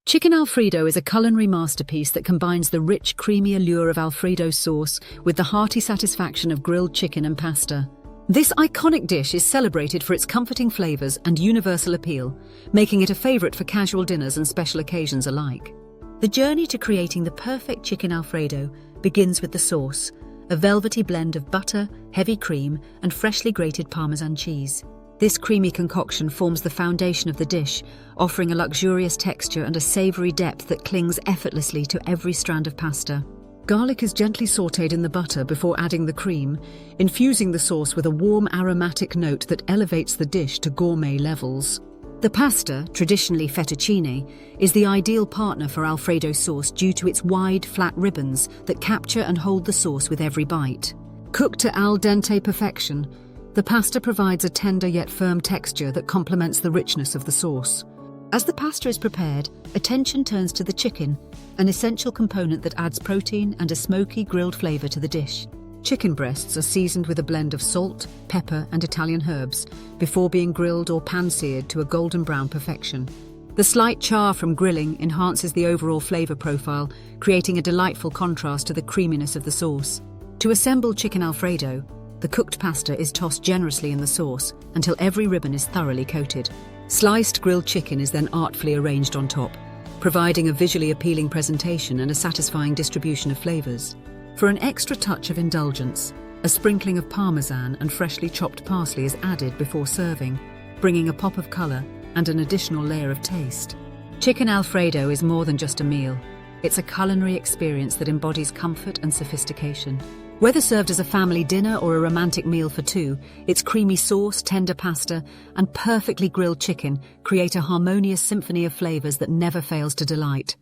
Chicken Alfredo is a culinary masterpiece that combines the rich, creamy allure of Alfredo sauce with the hearty satisfaction of grilled chicken and pasta. This iconic dish is celebrated for its comforting flavors and universal appeal, making it a favorite for casual dinners and special occasions alike. The journey to creating the perfect chicken Alfredo begins with the sauce, a velvety blend of butter, heavy cream, and freshly grated Parmesan cheese. This creamy concoction forms the foundation of the dish, offering a luxurious texture and a savory depth that clings effortlessly to every strand of pasta. Garlic is gently sautéed in the butter before adding the cream, infusing the sauce with a warm aromatic note that elevates the dish to gourmet levels. The pasta, traditionally fettuccine, is the ideal partner for Alfredo sauce due to its wide, flat ribbons that capture and hold the sauce with every bite. Cooked to al dente perfection, the pasta provides a tender yet firm texture that complements the richness of the sauce. As the pasta is prepared, attention turns to the chicken, an essential component that adds protein and a smoky, grilled flavor to the dish. Chicken breasts are seasoned with a blend of salt, pepper, and Italian herbs before being grilled or pan-seared to a golden brown perfection. The slight char from grilling enhances the overall flavor profile, creating a delightful contrast to the creaminess of the sauce. To assemble chicken Alfredo, the cooked pasta is tossed generously in the sauce until every ribbon is thoroughly coated. Sliced grilled chicken is then artfully arranged on top, providing a visually appealing presentation and a satisfying distribution of flavors. For an extra touch of indulgence, a sprinkling of Parmesan and freshly chopped parsley is added before serving, bringing a pop of color and an additional layer of taste. Chicken Alfredo is more than just a meal. It's a culinary experience that embodies comfort and sophistication. Whether served as a family dinner or a romantic meal for two, its creamy sauce, tender pasta, and perfectly grilled chicken create a harmonious symphony of flavors that never fails to delight.